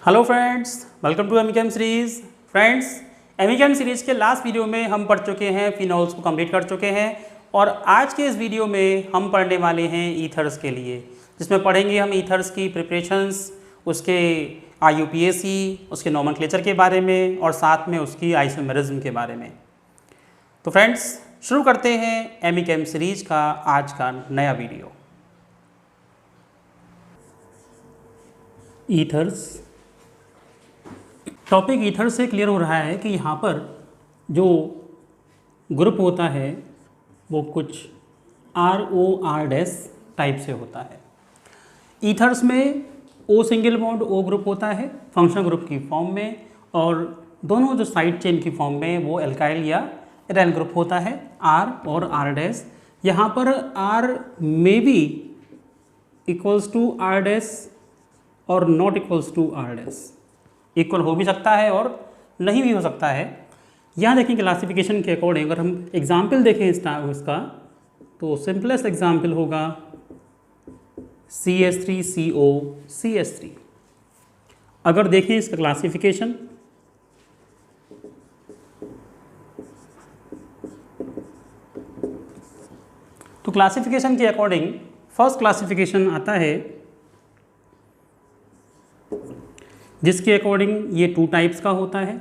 Hello friends, welcome to एमिकेम series. Friends, एमिकेम series के लास्ट वीडियो में हम पढ़ चुके हैं, फिनॉल्स को कंप्लीट कर चुके हैं और आज के इस वीडियो में हम पढ़ने वाले हैं ईथर्स के लिए, जिसमें पढ़ेंगे हम ईथर्स की प्रिपरेशंस, उसके IUPAC, उसके नोमेनक्लेचर के बारे में और साथ में उसकी आइसोमेरिज्म के बारे में। तो फ्रेंड्स, शुरू करते हैं एमिकेम सीरीज़ का आज का नया वीडियो। ईथर्स टॉपिक ईथर से क्लियर हो रहा है कि यहाँ पर जो ग्रुप होता है वो कुछ ROR' टाइप से होता है। ईथर्स में O single bond O group होता है फंक्शनल ग्रुप की फॉर्म में, और दोनों जो साइड चेन की फॉर्म में वो एल्काइल या एराइल ग्रुप होता है R और R'। यहाँ पर R may be equals to R' और not equals to R'। Equal हो भी सकता है और नहीं भी हो सकता है। यहाँ देखें क्लासिफिकेशन के अकॉर्डिंग अगर हम एग्जाम्पल देखें इसका तो सिंपलेस्ट एग्जाम्पल होगा CH3CO CH3। अगर देखें इसका क्लासिफिकेशन तो क्लासिफिकेशन के अकॉर्डिंग फर्स्ट क्लासिफिकेशन आता है जिसके अकॉर्डिंग ये 2 टाइप्स का होता है।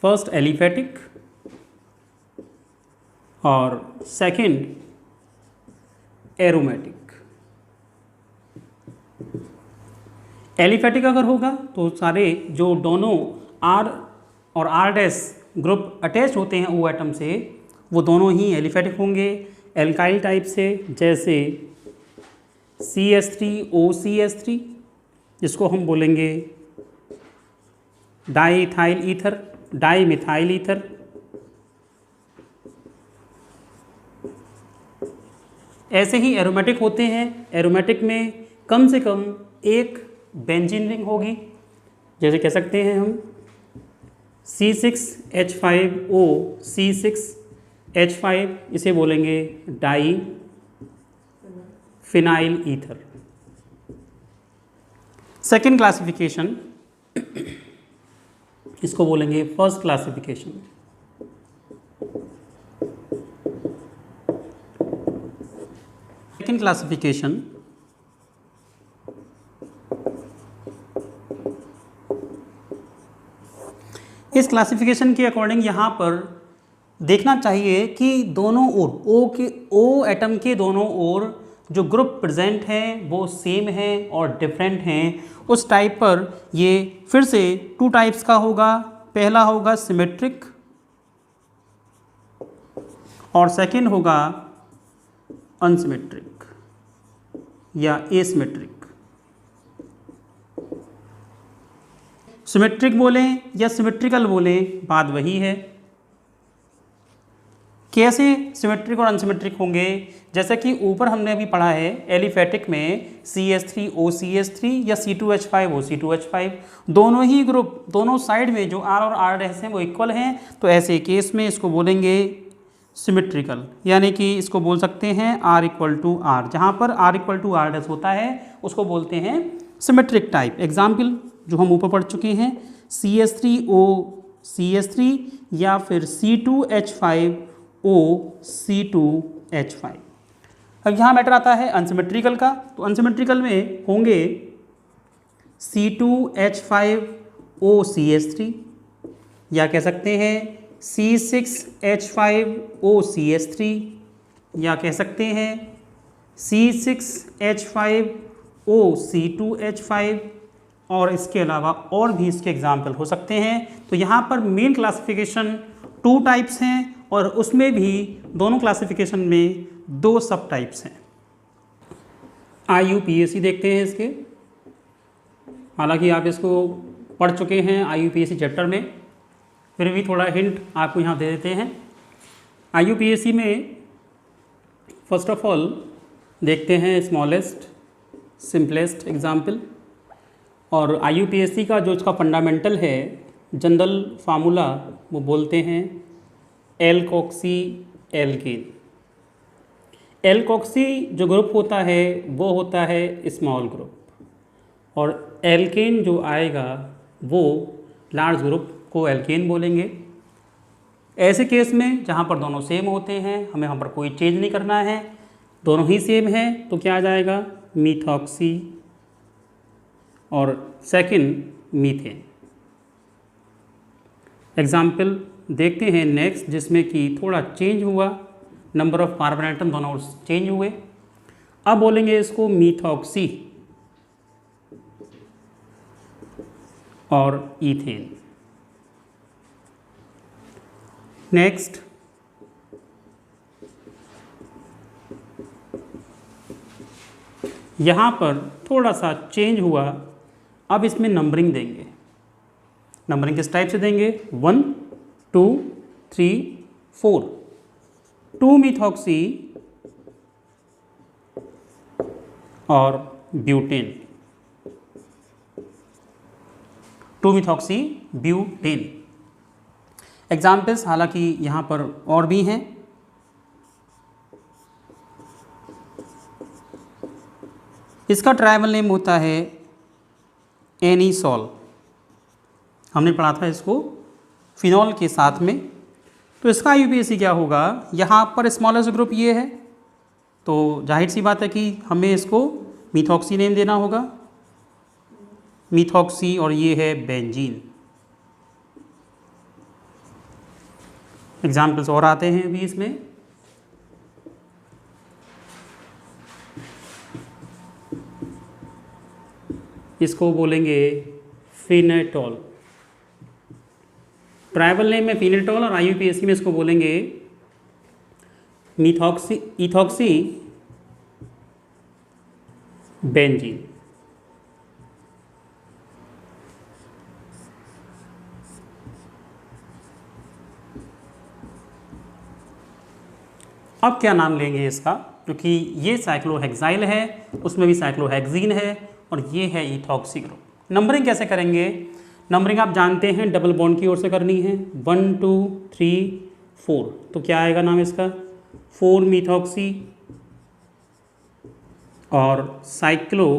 फर्स्ट एलिफेटिक और सेकंड एरोमेटिक। एलिफेटिक अगर होगा तो सारे जो दोनों R और R' ग्रुप अटैच होते हैं O एटम से वो दोनों ही एलिफेटिक होंगे एल्काइल टाइप से, जैसे CH3O CH3 जिसको हम बोलेंगे डाईइथाइल ईथर, डाईमिथाइल ईथर। ऐसे ही एरोमेटिक होते हैं। एरोमेटिक में कम से कम एक बेंजीन रिंग होगी, जैसे कह सकते हैं हम C6H5O C6H5, इसे बोलेंगे diphenyl ether. Second classification इसको बोलेंगे फर्स्ट क्लासिफिकेशन। सेकेंड क्लासिफिकेशन इस क्लासिफिकेशन के अकॉर्डिंग यहाँ पर देखना चाहिए कि दोनों ओर O एटम के दोनों ओर जो ग्रुप प्रेजेंट हैं वो सेम हैं और डिफरेंट हैं। उस टाइप पर ये फिर से 2 टाइप्स का होगा। पहला होगा सिमेट्रिक और सेकंड होगा अनसिमेट्रिक या एसिमेट्रिक। सिमेट्रिक बोलें या सिमेट्रिकल बोलें, बात वही है। कैसे सिमेट्रिक और अनसिमेट्रिक होंगे? जैसा कि ऊपर हमने अभी पढ़ा है एलिफेटिक में CH3O CH3 या C2H5O C2H5, दोनों ही ग्रुप दोनों साइड में जो R और R' हैं वो इक्वल हैं। तो ऐसे केस में इसको बोलेंगे सिमेट्रिकल, यानी कि इसको बोल सकते हैं R इक्वल टू R। जहाँ पर R इक्वल टू R' होता है उसको बोलते हैं सिमेट्रिक टाइप। एग्जाम्पल जो हम ऊपर पढ़ चुके हैं CH3O CH3 या फिर C2H5O C2H5। अब यहाँ मैटर आता है अनसिमेट्रिकल का। तो अनसिमेट्रिकल में होंगे C2H5O CH3 या कह सकते हैं C6H5O CH3 या कह सकते हैं C6H5O C2H5, और इसके अलावा और भी इसके एग्जाम्पल हो सकते हैं। तो यहाँ पर मेन क्लासिफिकेशन 2 टाइप्स हैं और उसमें भी दोनों क्लासिफिकेशन में 2 सब टाइप्स हैं। IUPAC देखते हैं इसके। हालांकि आप इसको पढ़ चुके हैं IUPAC चैप्टर में, फिर भी थोड़ा हिंट आपको यहाँ दे देते हैं। IUPAC में फर्स्ट ऑफ ऑल देखते हैं स्मॉलेस्ट सिंपलेस्ट एग्जाम्पल, और IUPAC का जो इसका फंडामेंटल है जनरल फार्मूला वो बोलते हैं एल्कोक्सी एल्केन। एल्कोक्सी जो ग्रुप होता है वो होता है स्मॉल ग्रुप, और एल्केन जो आएगा वो लार्ज ग्रुप को एल्केन बोलेंगे। ऐसे केस में जहाँ पर दोनों सेम होते हैं, हमें वहाँ पर कोई चेंज नहीं करना है, दोनों ही सेम है, तो क्या आ जाएगा मीथॉक्सी और सेकंड मीथेन। एग्जाम्पल देखते हैं नेक्स्ट, जिसमें कि थोड़ा चेंज हुआ, नंबर ऑफ कार्बन एटम दोनों चेंज हुए। अब बोलेंगे इसको मीथॉक्सी और ईथेन। नेक्स्ट यहाँ पर थोड़ा सा चेंज हुआ, अब इसमें नंबरिंग देंगे। नंबरिंग किस टाइप से देंगे, 1 2 3 4। 2 मीथॉक्सी और ब्यूटेन, 2 मीथॉक्सी ब्यूटेन। एग्जाम्पल्स हालांकि यहाँ पर और भी हैं। इसका ट्राइबल नेम होता है एनीसॉल, हमने पढ़ा था इसको फिनॉल के साथ में। तो इसका यूपीएसी क्या होगा, यहाँ पर स्मॉलेस्ट ग्रुप ये है, तो जाहिर सी बात है कि हमें इसको मीथॉक्सी नेम देना होगा, मीथॉक्सी, और ये है बेंजीन। एग्जाम्पल्स और आते हैं अभी इसमें। इसको बोलेंगे फिनेटॉल, ट्राइबल नेम में फिनेटॉल, और आईयूपीएसी में इसको बोलेंगे मीथॉक्सी इथॉक्सी बेंजीन। अब क्या नाम लेंगे इसका, क्योंकि ये साइक्लोहेक्साइल है, उसमें भी साइक्लोहेक्सीन है, और ये है इथॉक्सी ग्रुप। नंबरिंग कैसे करेंगे, नंबरिंग आप जानते हैं डबल बॉन्ड की ओर से करनी है, 1 2 3 4। तो क्या आएगा नाम इसका, 4 मीथॉक्सी और साइक्लोहेक्सीन।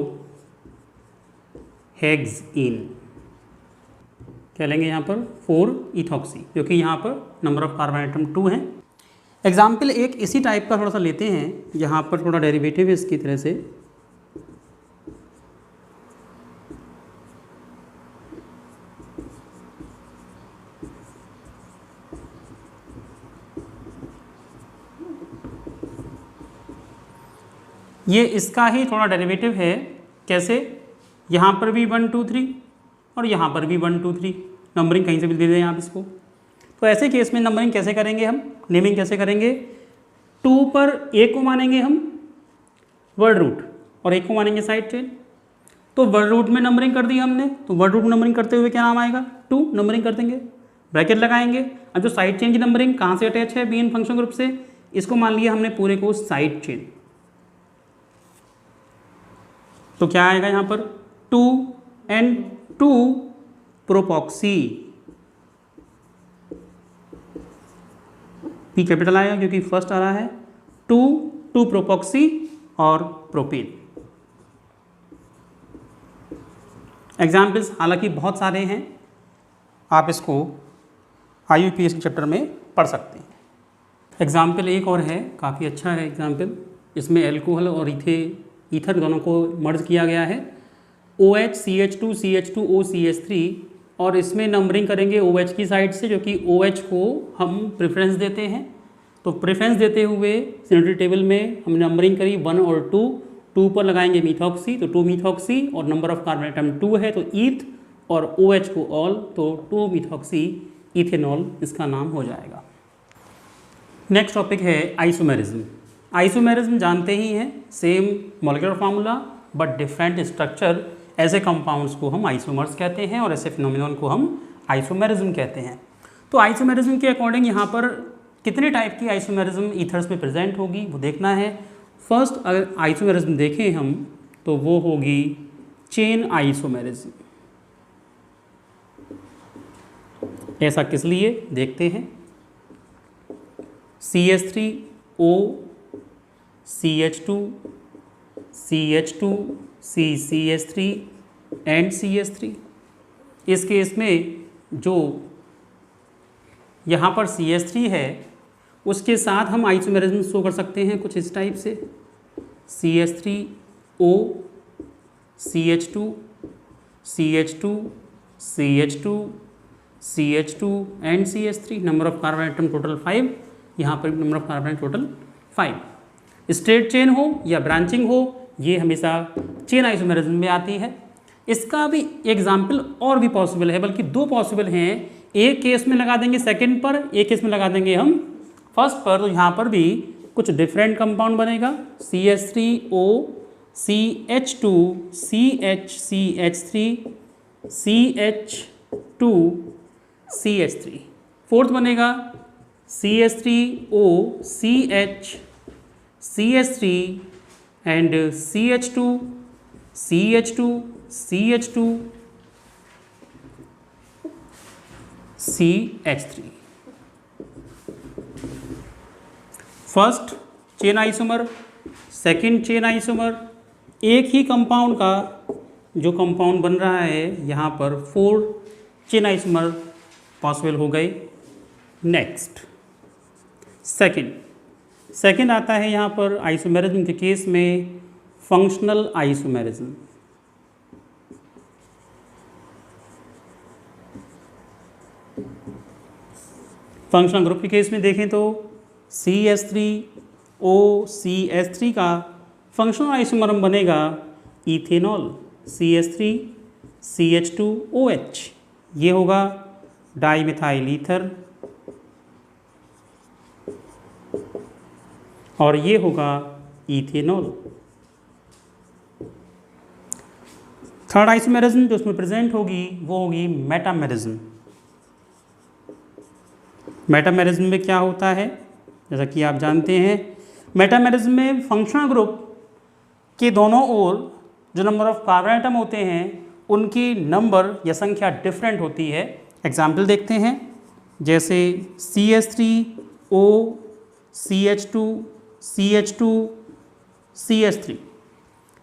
क्या लेंगे यहाँ पर 4 इथॉक्सी, क्योंकि यहाँ पर नंबर ऑफ कार्बन आइटम 2 है। एग्जाम्पल एक इसी टाइप का थोड़ा सा लेते हैं, यहाँ पर थोड़ा डेरिवेटिव है इसकी तरह से। ये इसका ही थोड़ा डेरिवेटिव है, कैसे, यहाँ पर भी 1 2 3 और यहाँ पर भी 1 2 3, नंबरिंग कहीं से भी दे दें आप इसको। तो ऐसे केस में नंबरिंग कैसे करेंगे हम, नेमिंग कैसे करेंगे, 2 पर एक को मानेंगे हम वर्ड रूट और एक को मानेंगे साइड चेन। तो वर्ड रूट में नंबरिंग कर दी हमने, तो वर्ड रूट नंबरिंग करते हुए क्या नाम आएगा, 2 नंबरिंग कर देंगे, ब्रैकेट लगाएंगे। अब जो साइड चेन की नंबरिंग कहाँ से अटैच है, बीन फंक्शन ग्रुप से, इसको मान लिया हमने पूरे को साइड चेन। तो क्या आएगा यहाँ पर 2 and 2 प्रोपॉक्सी, पी कैपिटल आएगा क्योंकि फर्स्ट आ रहा है, 2 प्रोपॉक्सी और प्रोपेन। एग्जाम्पल्स हालांकि बहुत सारे हैं, आप इसको आईयूपीएस के चैप्टर में पढ़ सकते हैं। एग्जाम्पल एक और है, काफ़ी अच्छा है एग्जाम्पल, इसमें एल्कोहल और ईथर दोनों को मर्ज किया गया है, OH CH2 CH2O CH3, और इसमें नंबरिंग करेंगे OH की साइड से, जो कि OH को हम प्रेफरेंस देते हैं। तो प्रेफरेंस देते हुए सिनेरियो टेबल में हमने नंबरिंग करी 1 और 2, 2 पर लगाएंगे मीथॉक्सी, तो 2 मीथॉक्सी, और नंबर ऑफ कार्बन आइटम 2 है तो ईथ, और OH को ऑल, तो 2 मीथॉक्सी इथेनॉल इसका नाम हो जाएगा। नेक्स्ट टॉपिक है आइसोमेरिज्म। आइसोमेरिज्म जानते ही हैं, same molecular formula but different structure, ऐसे कंपाउंड्स को हम आइसोमर्स कहते हैं और ऐसे फिनोमिनन को हम आइसोमेरिज्म कहते हैं। तो आइसोमेरिज्म के अकॉर्डिंग यहाँ पर कितने टाइप की आइसोमेरिज्म ईथर्स में प्रेजेंट होगी वो देखना है। फर्स्ट अगर आइसोमेरिज्म देखें हम तो वो होगी चेन आइसोमेरिज्म। ऐसा किस लिए देखते हैं, CH3O CH2 CH2 CCH3 and CH3। इस केस में जो यहाँ पर CH3 है उसके साथ हम आइसोमेरिज्म शो कर सकते हैं कुछ इस टाइप से, CH3O CH2 CH2 CH2 CH2 and CH3। Number of carbon atom total 5, यहाँ पर number of carbon total 5। Straight chain हो या ब्रांचिंग हो, ये हमेशा चेन आइसोमेरिज्म में आती है। इसका भी एग्जाम्पल और भी पॉसिबल है, बल्कि दो पॉसिबल हैं। एक केस में लगा देंगे सेकंड पर, एक केस में लगा देंगे हम फर्स्ट पर। तो यहाँ पर भी कुछ डिफरेंट कंपाउंड बनेगा, CH3O CH2 CH3 CH2 CH3। Fourth बनेगा CH3O CH3 and CH2 CH2 CH3। First chain isomer, second chain isomer, एक ही कंपाउंड का जो कंपाउंड बन रहा है यहाँ पर 4 चेन आइसोमर पॉसिबल हो गए। नेक्स्ट सेकंड आता है यहाँ पर आइसोमेरिज्म के केस में फंक्शनल आइसोमेरिज्म। फंक्शनल ग्रुप के केस में देखें तो CH3O CH3 का फंक्शनल आइसोमर बनेगा इथेनॉल, CH3 CH2OH। ये होगा डाईमिथाइल ईथर और ये होगा इथेनॉल। थर्ड आइसोमेरिज्म जो उसमें प्रेजेंट होगी वो होगी मेटामेरिज्म। मेटामेरिज्म में क्या होता है, जैसा कि आप जानते हैं, मेटामेरिज्म में फंक्शनल ग्रुप के दोनों ओर जो नंबर ऑफ कार्बन आइटम होते हैं उनकी नंबर या संख्या डिफरेंट होती है। एग्जाम्पल देखते हैं, जैसे CH3O CH2 CH2 CH3।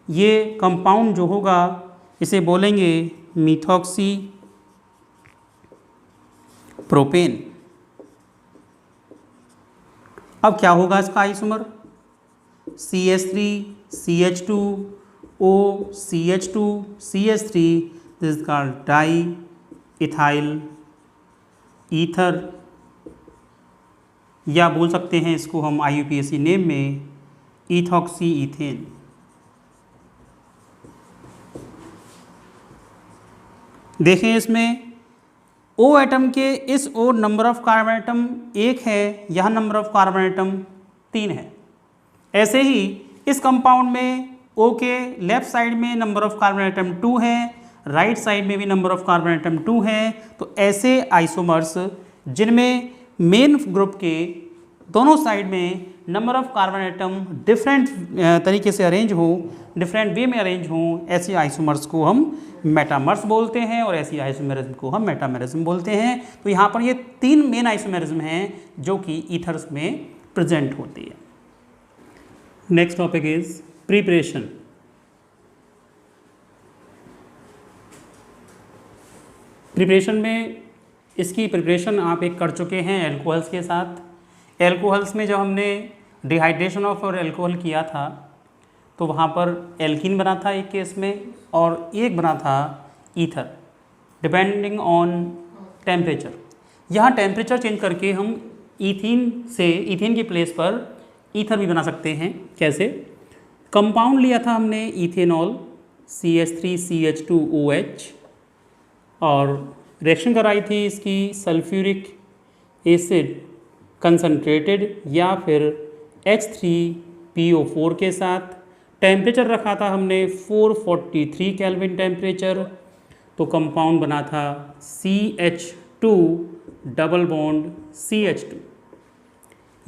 ये कंपाउंड जो होगा इसे बोलेंगे मिथॉक्सी प्रोपेन। अब क्या होगा इसका isomer, CH3 CH2O CH2 CH3, this is called di ethyl ether, या बोल सकते हैं इसको हम IUPAC नेम में इथॉक्सी ईथेन। देखें इसमें O एटम के इस ओर नंबर ऑफ कार्बन आइटम 1 है, यहाँ नंबर ऑफ कार्बन आइटम 3 है। ऐसे ही इस कंपाउंड में O के लेफ्ट साइड में नंबर ऑफ कार्बन आइटम 2 है, राइट साइड में भी नंबर ऑफ कार्बन आइटम 2 है। तो ऐसे आइसोमर्स जिनमें मेन ग्रुप के दोनों साइड में number of carbon atom different तरीके से अरेंज हो, डिफरेंट वे में अरेंज हो, ऐसे आइसोमर्स को हम मेटामर्स बोलते हैं और ऐसी आइसोमेरिज्म को हम मेटामेरिज्म बोलते हैं। तो यहाँ पर ये 3 मेन आइसोमेरिज्म हैं जो कि ईथर्स में प्रेजेंट होती है। Next topic is preparation. Preparation में इसकी प्रिपरेशन आप एक कर चुके हैं एल्कोहल्स के साथ। एल्कोहल्स में जब हमने डिहाइड्रेशन ऑफ और एल्कोहल किया था तो वहाँ पर एल्कीन बना था एक केस में और एक बना था ईथर, डिपेंडिंग ऑन टेम्परेचर। यहाँ टेम्परेचर चेंज करके हम ईथीन की प्लेस पर ईथर भी बना सकते हैं। कैसे, कंपाउंड लिया था हमने इथेनॉल CH3CH2OH और रिएक्शन कराई थी इसकी सल्फ्यूरिक एसिड कंसनट्रेटेड या फिर H3PO4 के साथ। टेम्परेचर रखा था हमने 443 केल्विन टेम्परेचर। तो कंपाउंड बना था CH2 डबल बॉन्ड CH2।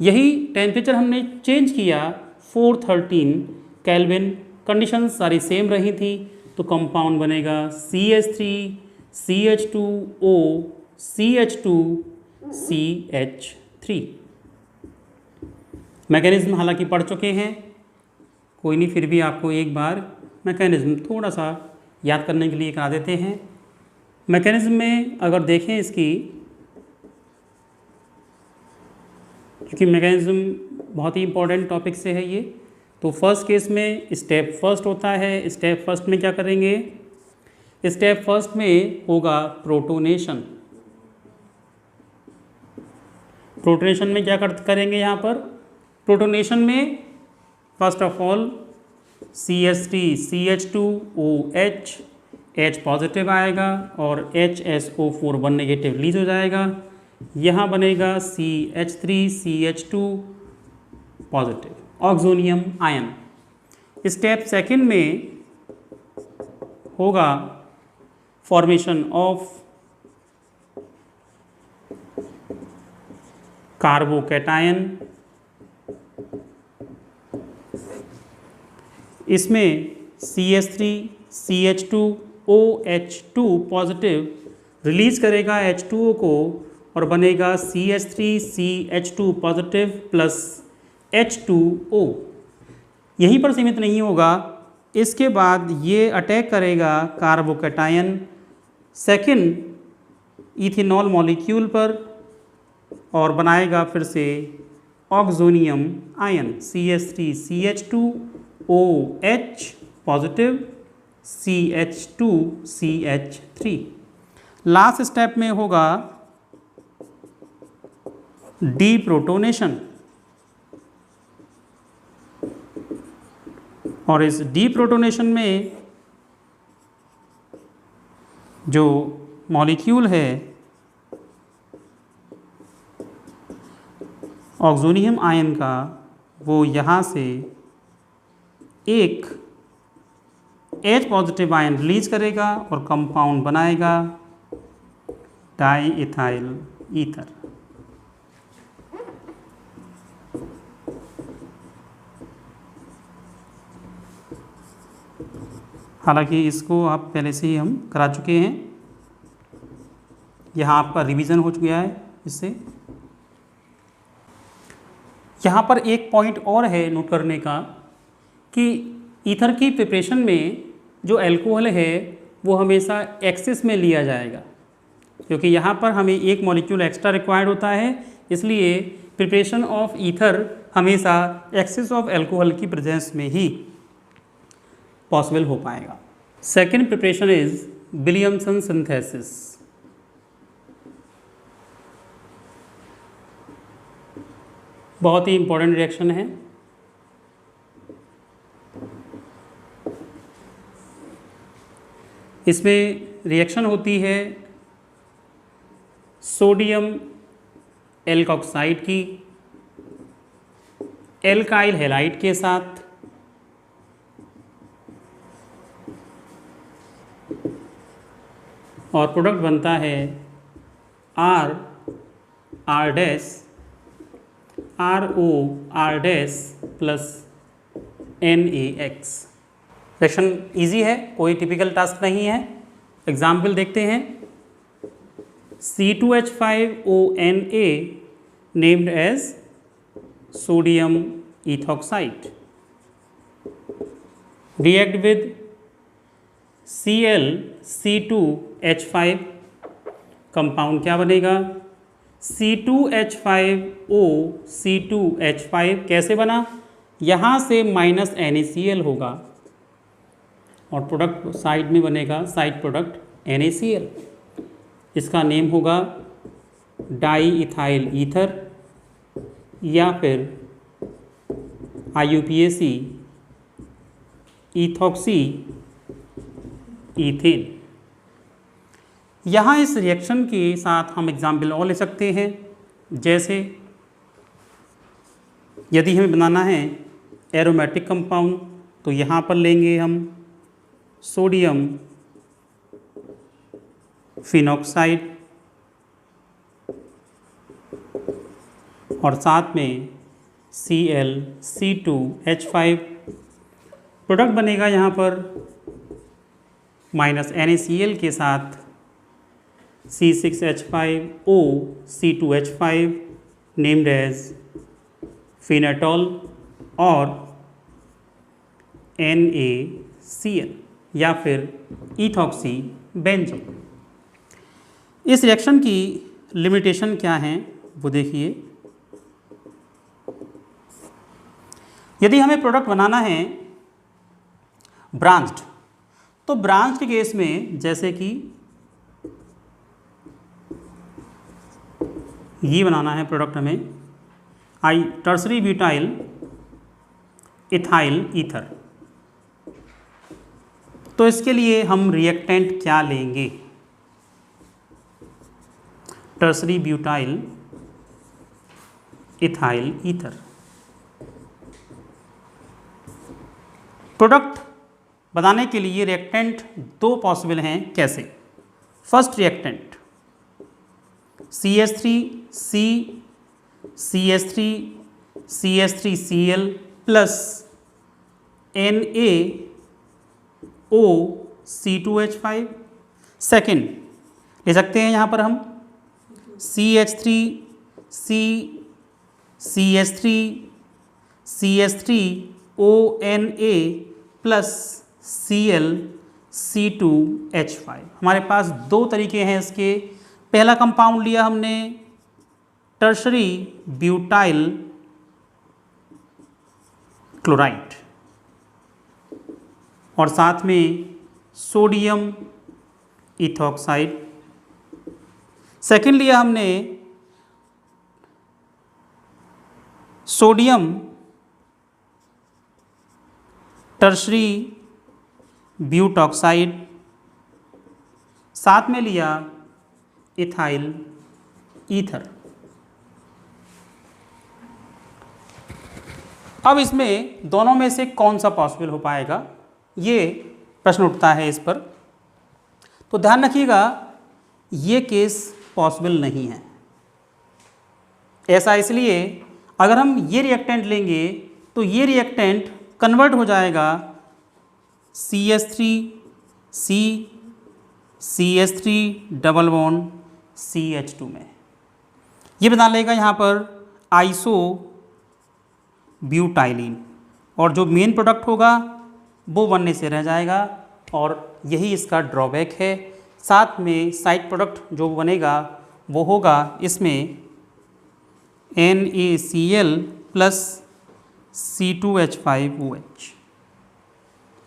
यही टेम्परेचर हमने चेंज किया 413 केल्विन, कंडीशन सारी सेम रही थी। तो कंपाउंड बनेगा CH3 CH2O CH2 CH3। Mechanism हालांकि पढ़ चुके हैं, कोई नहीं, फिर भी आपको एक बार मैकेनिज्म थोड़ा सा याद करने के लिए करा देते हैं। मैकेनिज्म में अगर देखें इसकी, क्योंकि मैकेनिज्म बहुत ही इंपॉर्टेंट टॉपिक से है ये, तो फर्स्ट केस में स्टेप फर्स्ट होता है। स्टेप फर्स्ट में क्या करेंगे? स्टेप फर्स्ट में होगा प्रोटोनेशन। प्रोटोनेशन में क्या करेंगे यहाँ पर? प्रोटोनेशन में first of all CH3 CH2OH, H positive आएगा और HSO4 1 नेगेटिव रिलीज हो जाएगा। यहाँ बनेगा CH3 CH2 positive oxonium ion. Step second में होगा फॉर्मेशन ऑफ कार्बोकैटायन। इसमें CH3 CH2OH2 पॉजिटिव रिलीज करेगा H2O को और बनेगा CH3 CH2 positive plus H2O। यहीं पर सीमित नहीं होगा, इसके बाद ये अटैक करेगा कार्बोकैटायन सेकंड इथेनॉल मॉलिक्यूल पर और बनाएगा फिर से oxonium ion CH3 CH2OH positive CH2 CH3। Last step में होगा डीप्रोटोनेशन और इस डीप्रोटोनेशन में जो मॉलिक्यूल है ऑक्सोनियम आयन का, वो यहाँ से एक H पॉजिटिव आयन रिलीज करेगा और कंपाउंड बनाएगा डाई इथाइल ईथर। हालांकि इसको आप पहले से ही हम करा चुके हैं, यहाँ आपका रिवीजन हो चुका है इससे। यहाँ पर एक पॉइंट और है नोट करने का कि ईथर की प्रिपरेशन में जो अल्कोहल है वो हमेशा एक्सेस में लिया जाएगा, क्योंकि यहाँ पर हमें एक मॉलिक्यूल एक्स्ट्रा रिक्वायर्ड होता है, इसलिए प्रिपरेशन ऑफ ईथर हमेशा एक्सेस ऑफ अल्कोहल की प्रेजेंस में ही पॉसिबल हो पाएगा। Second preparation is Williamson synthesis. बहुत ही इंपॉर्टेंट रिएक्शन है। इसमें रिएक्शन होती है सोडियम एल्कोक्साइड की एल्काइल हैलाइड के साथ, और प्रोडक्ट बनता है R dash RO dash plus NaX। Reaction easy है, कोई टिपिकल टास्क नहीं है। एग्जाम्पल देखते हैं। C2H5ONa named as sodium ethoxide react with ClC2H5, compound क्या बनेगा? C2H5O C2H5 कैसे बना? यहाँ से माइनस NaCl होगा और प्रोडक्ट साइड में बनेगा, साइड प्रोडक्ट NaCl। इसका नेम होगा डाई इथाइल ईथर या फिर IUPAC इथॉक्सी ईथेन। यहाँ इस रिएक्शन के साथ हम एग्जाम्पल और ले सकते हैं, जैसे यदि हमें बनाना है एरोमेटिक कंपाउंड तो यहाँ पर लेंगे हम सोडियम फिनॉक्साइड और साथ में ClC2H5। प्रोडक्ट बनेगा यहाँ पर माइनस NaCl के साथ C6H5O C2H5 नेम्ड एज फिनेटॉल और NaCl। या फिर इथॉक्सी बेंजीन। इस रिएक्शन की लिमिटेशन क्या हैं वो देखिए। यदि हमें प्रोडक्ट बनाना है ब्रांच्ड, तो ब्रांच के केस में जैसे कि ये बनाना है प्रोडक्ट हमें टर्सरी ब्यूटाइल इथाइल ईथर, तो इसके लिए हम रिएक्टेंट क्या लेंगे? Tertiary butyl ethyl ether. Product बनाने के लिए रिएक्टेंट दो पॉसिबल हैं। कैसे? First reactant CH3C CH3 CH3Cl plus NaOC2H5। Second ले सकते हैं यहाँ पर हम CH3C CH3ONA प्लस ClC2H5। हमारे पास दो तरीके हैं इसके। पहला कंपाउंड लिया हमने टर्शरी ब्यूटाइल क्लोराइड और साथ में सोडियम इथॉक्साइड। सेकेंड लिया हमने सोडियम टर्शरी ब्यूटॉक्साइड, साथ में लिया इथाइल ईथर। अब इसमें दोनों में से कौन सा पॉसिबल हो पाएगा, ये प्रश्न उठता है इस पर। तो ध्यान रखिएगा, ये केस पॉसिबल नहीं है। ऐसा इसलिए, अगर हम ये रिएक्टेंट लेंगे तो ये रिएक्टेंट कन्वर्ट हो जाएगा CH3C CH3 double bond CH2 में। ये बना लेगा यहाँ पर आइसो ब्यूटाइलिन, और जो मेन प्रोडक्ट होगा वो बनने से रह जाएगा, और यही इसका ड्रॉबैक है। साथ में साइड प्रोडक्ट जो बनेगा वो होगा इसमें NaCl प्लस C2H5OH।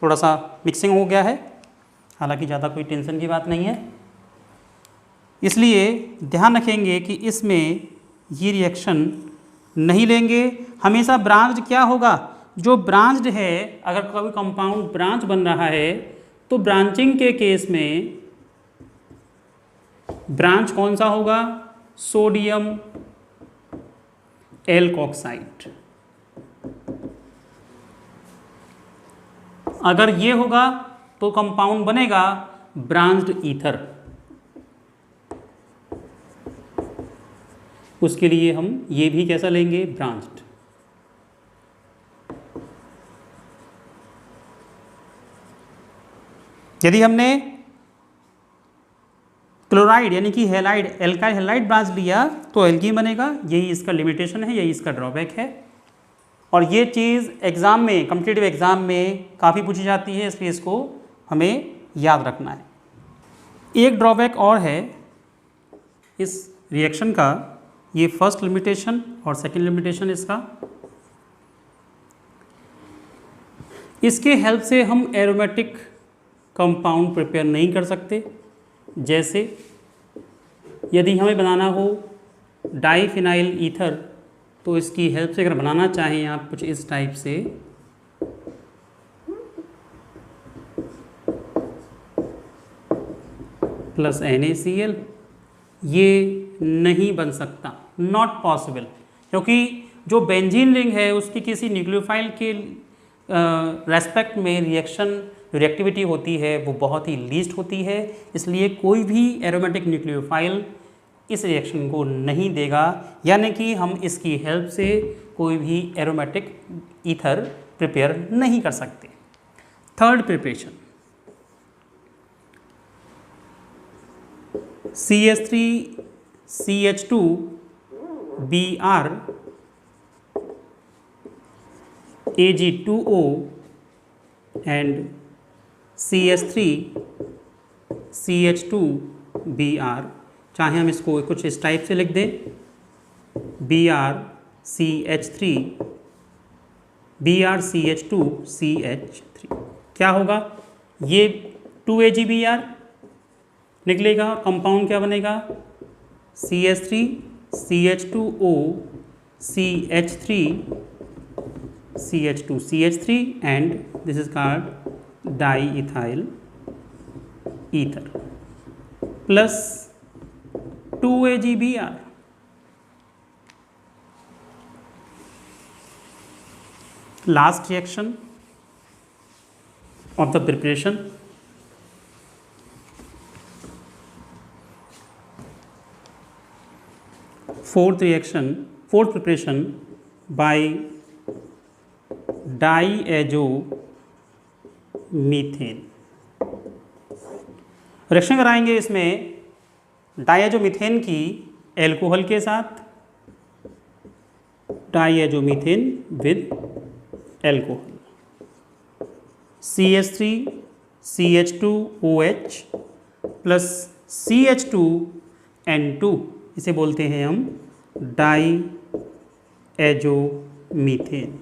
थोड़ा सा मिक्सिंग हो गया है, हालांकि ज़्यादा कोई टेंशन की बात नहीं है। इसलिए ध्यान रखेंगे कि इसमें ये रिएक्शन नहीं लेंगे। हमेशा ब्रांच्ड क्या होगा, जो ब्रांच्ड है, अगर कोई कंपाउंड ब्रांच बन रहा है तो ब्रांचिंग के केस में ब्रांच कौन सा होगा? Sodium alkoxide. अगर ये होगा तो कंपाउंड बनेगा ब्रांच्ड ईथर। उसके लिए हम ये भी कैसा लेंगे? ब्रांच्ड। यदि हमने क्लोराइड यानी कि हैलाइड एल्काइल हैलाइड ब्रांच लिया तो एल्कीन बनेगा। यही इसका लिमिटेशन है, यही इसका ड्रॉबैक है। और ये चीज़ एग्ज़ाम में, कॉम्पिटिटिव एग्ज़ाम में काफ़ी पूछी जाती है, इसलिए इसको हमें याद रखना है। एक ड्रॉबैक और है इस रिएक्शन का, ये फर्स्ट लिमिटेशन और सेकंड लिमिटेशन इसका। इसके हेल्प से हम एरोमेटिक कंपाउंड प्रिपेयर नहीं कर सकते। जैसे यदि हमें बनाना हो डाईफिनाइल ईथर, तो इसकी हेल्प से अगर बनाना चाहें आप कुछ इस टाइप से, प्लस NaCl, ये नहीं बन सकता, नॉट पॉसिबल। क्योंकि जो बेंजीन रिंग है उसकी किसी न्यूक्लियोफाइल के रेस्पेक्ट में रिएक्टिविटी होती है वो बहुत ही लीस्ट होती है। इसलिए कोई भी एरोमेटिक न्यूक्लियोफाइल इस रिएक्शन को नहीं देगा, यानी कि हम इसकी हेल्प से कोई भी एरोमेटिक ईथर प्रिपेयर नहीं कर सकते। Third preparation, CH3CH2Br Ag2O and CH3CH2Br, चाहे हम इसको कुछ इस टाइप से लिख दें, BrCH2CH3, क्या होगा, ये 2AgBr निकलेगा और कंपाउंड क्या बनेगा, CH3CH2O CH3CH2CH3 and this is called diethyl ether plus 2AgBr. Last reaction of the preparation, fourth preparation by diazoमीथेन। रिएक्शन कराएंगे इसमें डायजोमीथेन की एल्कोहल के साथ, diazomethane with alcohol, CH3CH2OH plus CH2N2, इसे बोलते हैं हम डायएजोमीथेन।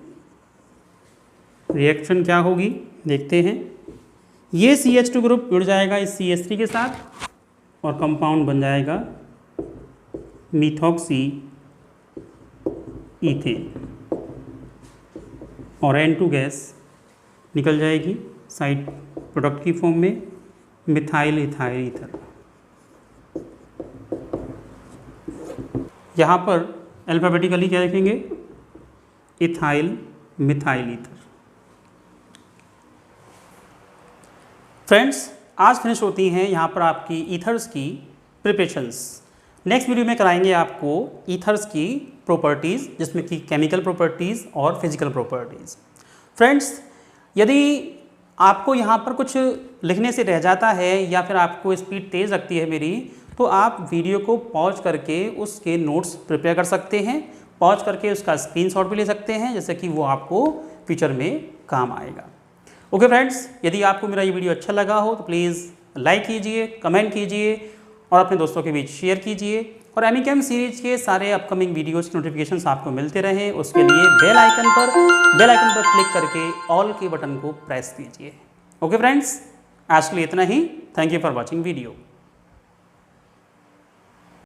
रिएक्शन क्या होगी देखते हैं। ये CH2 ग्रुप जुड़ जाएगा इस CH3 के साथ और कंपाउंड बन जाएगा मिथॉक्सी ईथेन और N2 गैस निकल जाएगी साइड प्रोडक्ट की फॉर्म में मिथाइल इथाइल ईथर। यहाँ पर अल्फ़ाबेटिकली क्या लिखेंगे, इथाइल मिथाइल ईथर। फ्रेंड्स, आज फिनिश होती हैं यहाँ पर आपकी ईथर्स की प्रिपरेशंस। नेक्स्ट वीडियो में कराएंगे आपको ईथर्स की प्रॉपर्टीज़, जिसमें कि केमिकल प्रॉपर्टीज़ और फिजिकल प्रॉपर्टीज़। फ्रेंड्स, यदि आपको यहाँ पर कुछ लिखने से रह जाता है या फिर आपको स्पीड तेज़ लगती है मेरी, तो आप वीडियो को पॉज करके उसके नोट्स प्रिपेयर कर सकते हैं, पॉज करके उसका स्क्रीनशॉट भी ले सकते हैं, जैसे कि वो आपको फ्यूचर में काम आएगा। ओके फ्रेंड्स, यदि आपको मेरा ये वीडियो अच्छा लगा हो तो प्लीज़ लाइक कीजिए, कमेंट कीजिए और अपने दोस्तों के बीच शेयर कीजिए। और एमिकेम सीरीज के सारे अपकमिंग वीडियोज़ के नोटिफिकेशंस आपको मिलते रहें, उसके लिए बेल आइकन पर क्लिक करके ऑल के बटन को प्रेस कीजिए। ओके फ्रेंड्स, आज के लिए इतना ही। Thank you for watching video.